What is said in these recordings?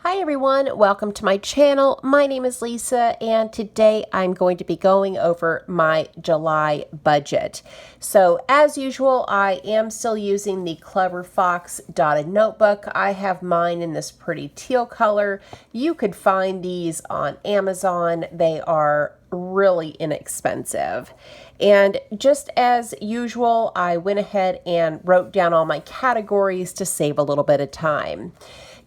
Hi everyone, welcome to my channel. My name is Lisa and today I'm going to be going over my July budget. So as usual, I am still using the Clever Fox dotted notebook. I have mine in this pretty teal color. You could find these on Amazon. They are really inexpensive. And just as usual, I went ahead and wrote down all my categories to save a little bit of time.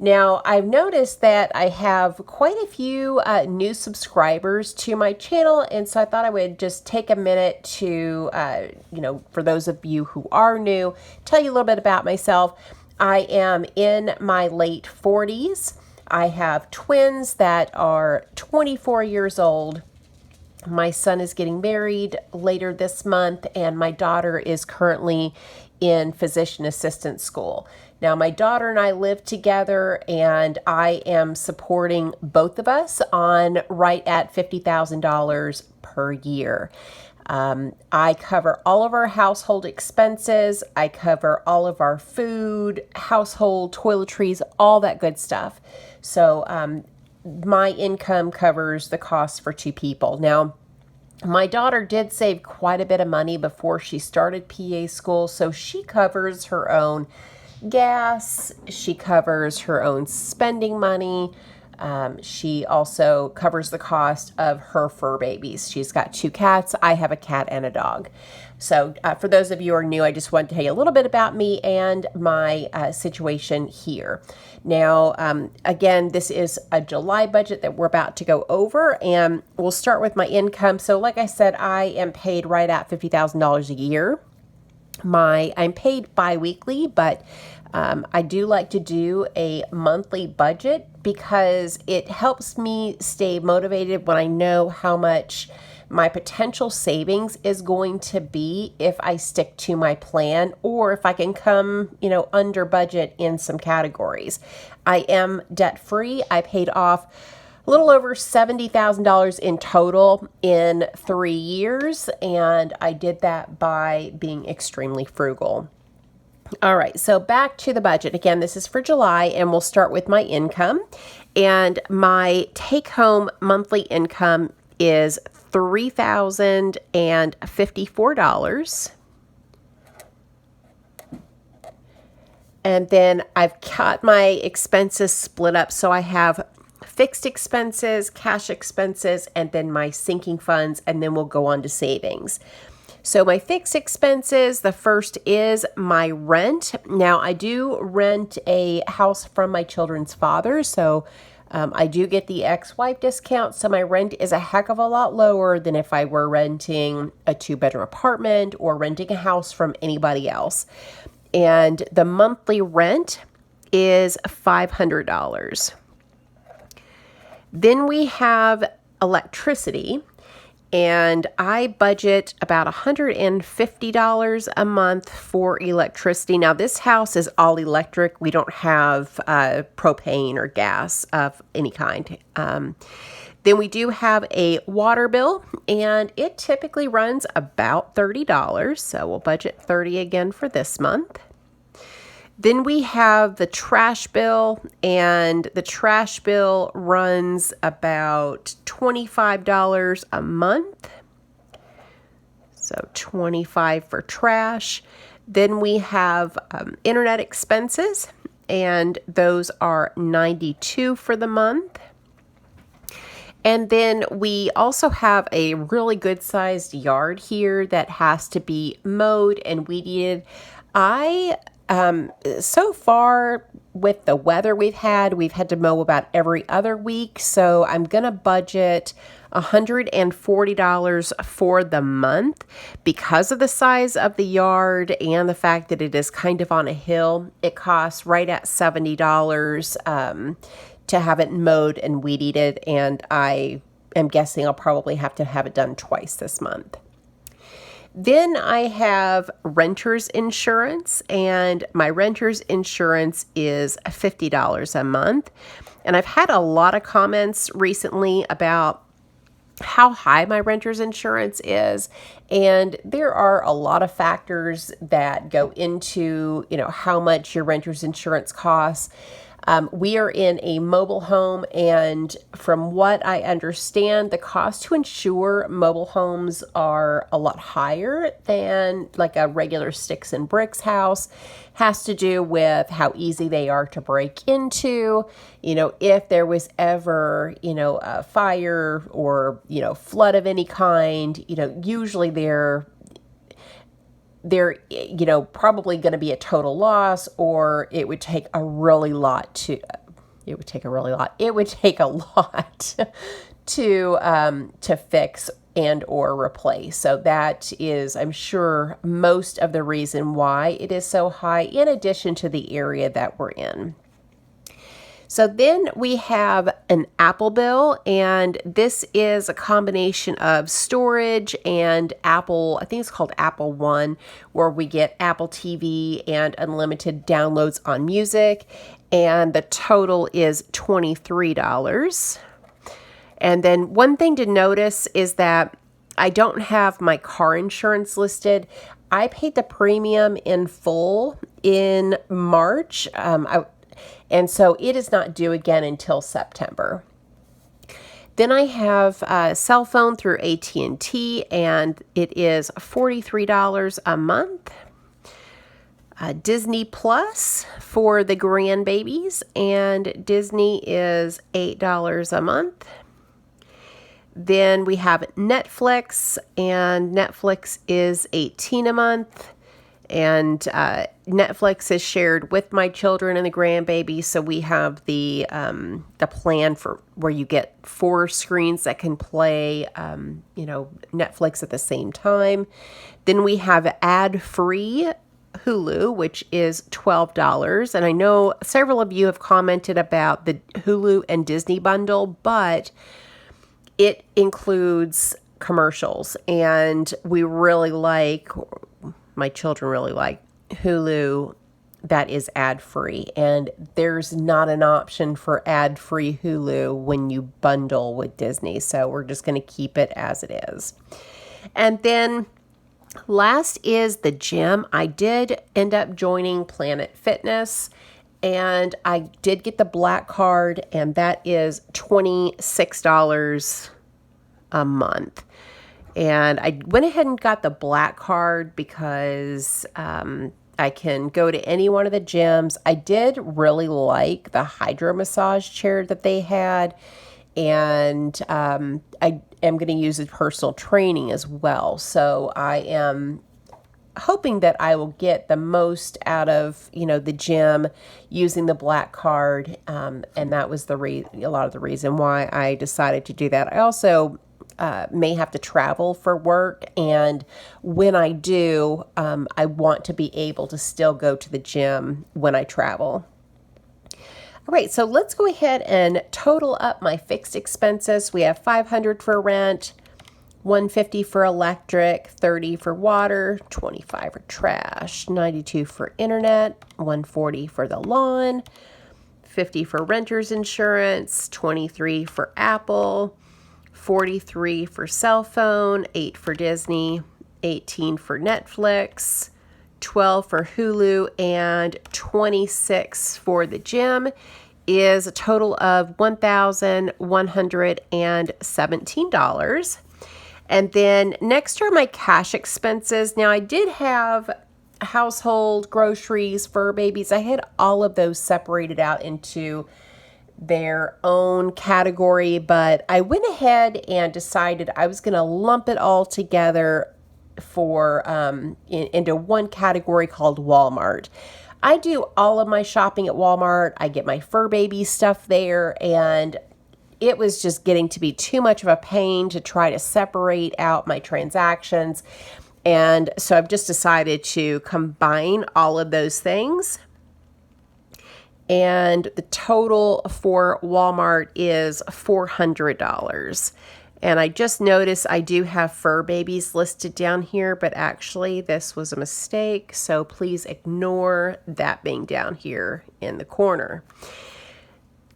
Now, I've noticed that I have quite a few new subscribers to my channel, and so I thought I would just take a minute to, for those of you who are new, tell you a little bit about myself. I am in my late 40s. I have twins that are 24 years old. My son is getting married later this month, and my daughter is currently in physician assistant school. Now, my daughter and I live together, and I am supporting both of us on right at $50,000 per year. I cover all of our household expenses. I cover all of our food, household, toiletries, all that good stuff. So my income covers the cost for two people. Now, my daughter did save quite a bit of money before she started PA school, so she covers her own gas, she covers her own spending money. She also covers the cost of her fur babies. She's got two cats. I have a cat and a dog. So for those of you who are new, I just wanted to tell you a little bit about me and my situation here. Now, again, this is a July budget that we're about to go over, and we'll start with my income. So like I said, I am paid right at $50,000 a year. I'm paid bi-weekly, but I do like to do a monthly budget because it helps me stay motivated when I know how much my potential savings is going to be if I stick to my plan, or if I can come, under budget in some categories. I am debt free. I paid off a little over $70,000 in total in 3 years, and I did that by being extremely frugal. All right, so back to the budget. Again, this is for July, and we'll start with my income. And my take-home monthly income is $3,054. And then I've got my expenses split up, so I have fixed expenses, cash expenses, and then my sinking funds, and then we'll go on to savings. So my fixed expenses, the first is my rent. Now, I do rent a house from my children's father, so I do get the ex-wife discount, so my rent is a heck of a lot lower than if I were renting a two-bedroom apartment or renting a house from anybody else. And the monthly rent is $500. Then we have electricity, and I budget about $150 a month for electricity. Now, this house is all electric. We don't have propane or gas of any kind. Then we do have a water bill, and it typically runs about $30, so we'll budget $30 again for this month. Then we have the trash bill, and the trash bill runs about $25 a month. So $25 for trash. Then we have internet expenses, and those are $92 for the month. And then we also have a really good sized yard here that has to be mowed and weeded. So far with the weather we've had to mow about every other week. So I'm going to budget $140 for the month. Because of the size of the yard and the fact that it is kind of on a hill, it costs right at $70 to have it mowed and weed eated. And I am guessing I'll probably have to have it done twice this month. Then I have renter's insurance, and my renter's insurance is $50 a month. And I've had a lot of comments recently about how high my renter's insurance is, and there are a lot of factors that go into, how much your renter's insurance costs. We are in a mobile home, and from what I understand, the cost to insure mobile homes are a lot higher than like a regular sticks and bricks house. Has to do with how easy they are to break into. If there was ever, a fire or, flood of any kind, usually they're probably going to be a total loss, or it would take a really lot to, it would take a lot to fix and or replace. So that is, I'm sure, most of the reason why it is so high, in addition to the area that we're in. So then we have an Apple bill, and this is a combination of storage and Apple, I think it's called Apple One, where we get Apple TV and unlimited downloads on music, and the total is $23. And then one thing to notice is that I don't have my car insurance listed. I paid the premium in full in March, and so it is not due again until September. Then I have a cell phone through AT&T, and it is $43 a month. Disney Plus for the grandbabies, and Disney is $8 a month. Then we have Netflix, and Netflix is $18 a month. And Netflix is shared with my children and the grandbaby, so we have the plan for where you get 4 screens that can play, Netflix at the same time. Then we have ad-free Hulu, which is $12. And I know several of you have commented about the Hulu and Disney bundle, but it includes commercials, and my children really like Hulu that is ad-free, and there's not an option for ad-free Hulu when you bundle with Disney, so we're just going to keep it as it is. And then last is the gym. I did end up joining Planet Fitness, and I did get the Black Card, and that is $26 a month. And I went ahead and got the Black Card because I can go to any one of the gyms. I did really like the hydro massage chair that they had, and I am going to use it personal training as well. So I am hoping that I will get the most out of, the gym using the Black Card. And that was a lot of the reason why I decided to do that. I also may have to travel for work, and when I do, I want to be able to still go to the gym when I travel. All right, so let's go ahead and total up my fixed expenses. We have $500 for rent, $150 for electric, $30 for water, $25 for trash, $92 for internet, $140 for the lawn, $50 for renter's insurance, $23 for Apple, $43 for cell phone, $8 for Disney, $18 for Netflix, $12 for Hulu, and $26 for the gym is a total of $1,117. And then next are my cash expenses. Now I did have household groceries, fur babies. I had all of those separated out into their own category, but I went ahead and decided I was going to lump it all together for into one category called Walmart. I do all of my shopping at Walmart. I get my fur baby stuff there, and it was just getting to be too much of a pain to try to separate out my transactions. And so I've just decided to combine all of those things. And the total for Walmart is $400. And I just noticed I do have fur babies listed down here, but actually this was a mistake. So please ignore that being down here in the corner.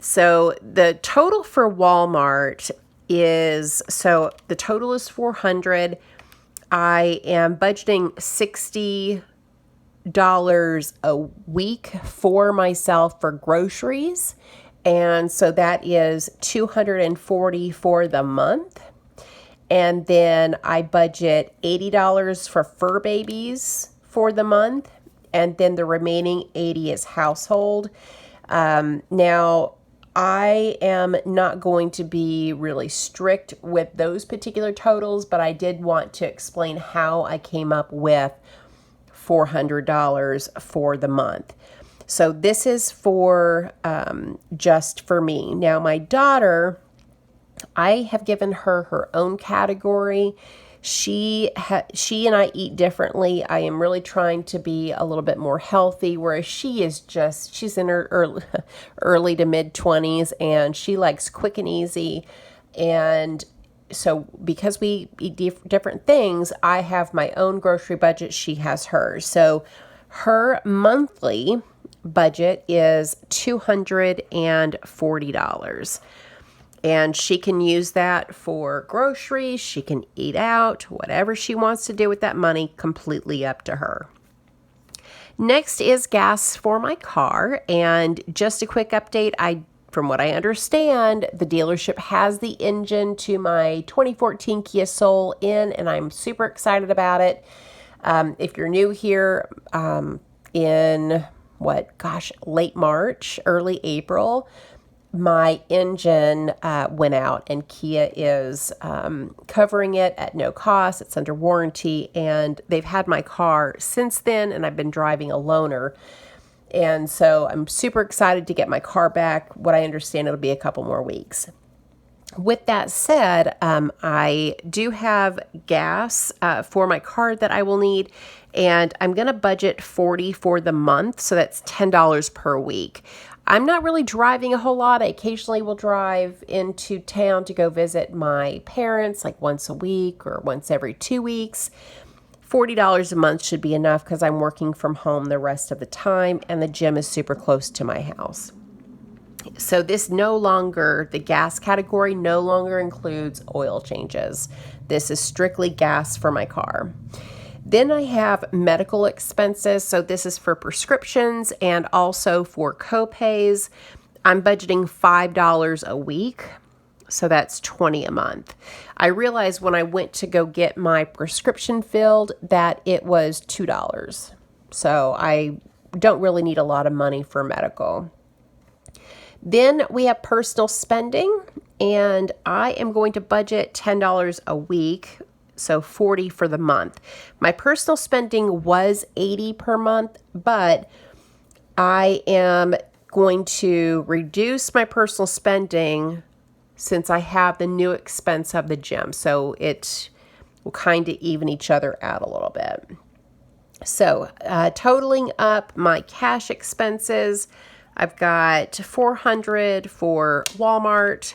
So the total for Walmart is, the total is $400. I am budgeting $60 a week for myself for groceries. And so that is $240 for the month. And then I budget $80 for fur babies for the month. And then the remaining $80 is household. Now, I am not going to be really strict with those particular totals, but I did want to explain how I came up with $400 for the month. So this is for just for me. Now, my daughter, I have given her her own category. She and I eat differently. I am really trying to be a little bit more healthy, whereas she's in her early to mid 20s, and she likes quick and easy. And so because we eat different things, I have my own grocery budget. She has hers. So her monthly budget is $240. And she can use that for groceries. She can eat out, whatever she wants to do with that money, completely up to her. Next is gas for my car. And just a quick update, from what I understand, the dealership has the engine to my 2014 Kia Soul in, and I'm super excited about it. If you're new here, in late March, early April, my engine went out, and Kia is covering it at no cost. It's under warranty, and they've had my car since then, and I've been driving a loaner. And so I'm super excited to get my car back. What I understand, it'll be a couple more weeks. With that said, I do have gas for my car that I will need, and I'm going to budget $40 for the month, so that's $10 per week. I'm not really driving a whole lot. I occasionally will drive into town to go visit my parents, like once a week or once every 2 weeks. $40 a month should be enough because I'm working from home the rest of the time, and the gym is super close to my house. So the gas category no longer includes oil changes. This is strictly gas for my car. Then I have medical expenses. So this is for prescriptions and also for copays. I'm budgeting $5 a week. So that's $20 a month. I realized when I went to go get my prescription filled that it was $2. So I don't really need a lot of money for medical. Then we have personal spending, and I am going to budget $10 a week, so $40 for the month. My personal spending was $80 per month, but I am going to reduce my personal spending since I have the new expense of the gym, so it will kind of even each other out a little bit. So totaling up my cash expenses, I've got $400 for Walmart,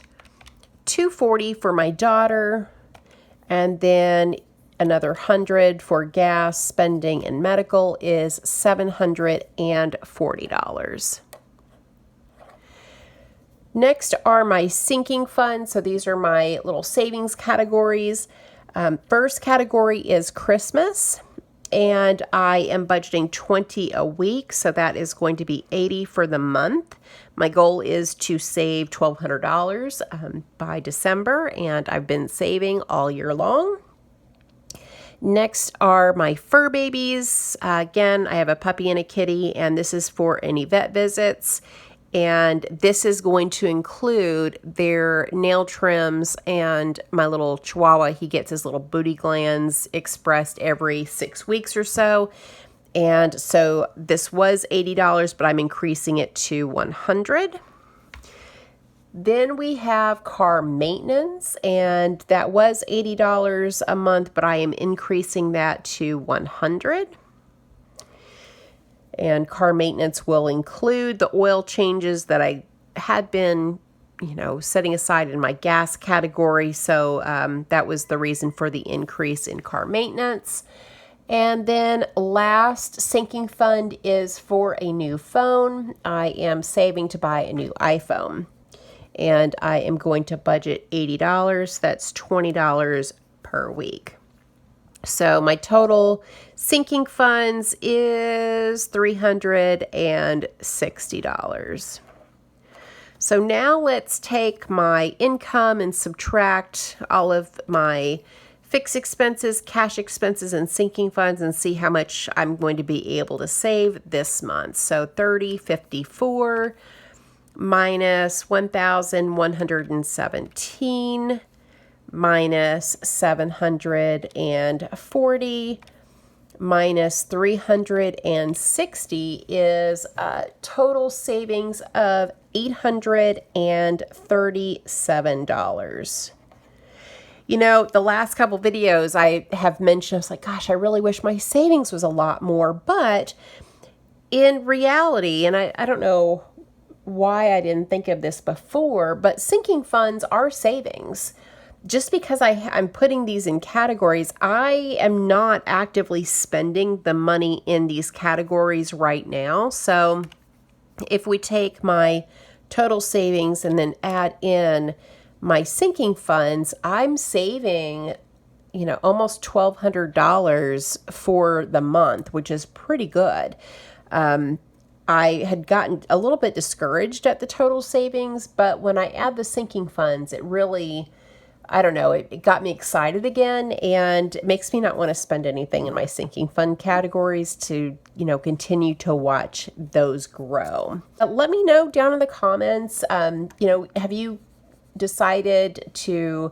$240 for my daughter, and then another $100 for gas, spending, and medical is $740. Next are my sinking funds. So these are my little savings categories. First category is Christmas, and I am budgeting $20 a week, so that is going to be $80 for the month. My goal is to save $1,200 by December, and I've been saving all year long. Next are my fur babies. Again, I have a puppy and a kitty, and this is for any vet visits. And this is going to include their nail trims, and my little Chihuahua, he gets his little booty glands expressed every 6 weeks or so. And so this was $80, but I'm increasing it to $100. Then we have car maintenance, and that was $80 a month, but I am increasing that to $100. And car maintenance will include the oil changes that I had been, setting aside in my gas category. So that was the reason for the increase in car maintenance. And then last sinking fund is for a new phone. I am saving to buy a new iPhone. And I am going to budget $80. That's $20 per week. So my total sinking funds is $360. So now let's take my income and subtract all of my fixed expenses, cash expenses, and sinking funds and see how much I'm going to be able to save this month. So $30.54 minus $1,117 minus $740 minus $360 is a total savings of $837. You know, the last couple videos I have mentioned, I was like, gosh, I really wish my savings was a lot more. But in reality, and I don't know why I didn't think of this before, but sinking funds are savings. Just because I'm putting these in categories, I am not actively spending the money in these categories right now. So if we take my total savings and then add in my sinking funds, I'm saving, almost $1,200 for the month, which is pretty good. I had gotten a little bit discouraged at the total savings, but when I add the sinking funds, it really, I don't know, it got me excited again, and it makes me not want to spend anything in my sinking fund categories to, continue to watch those grow. Let me know down in the comments, have you decided to,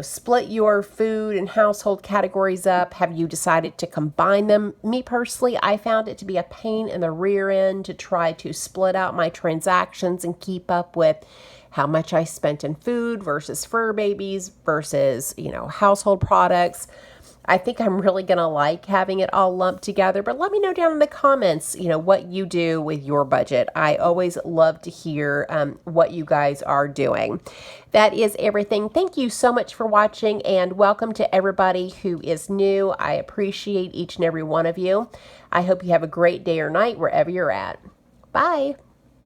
split your food and household categories up? Have you decided to combine them? Me personally, I found it to be a pain in the rear end to try to split out my transactions and keep up with how much I spent in food versus fur babies versus, household products. I think I'm really going to like having it all lumped together, but let me know down in the comments, what you do with your budget. I always love to hear what you guys are doing. That is everything. Thank you so much for watching, and welcome to everybody who is new. I appreciate each and every one of you. I hope you have a great day or night wherever you're at. Bye.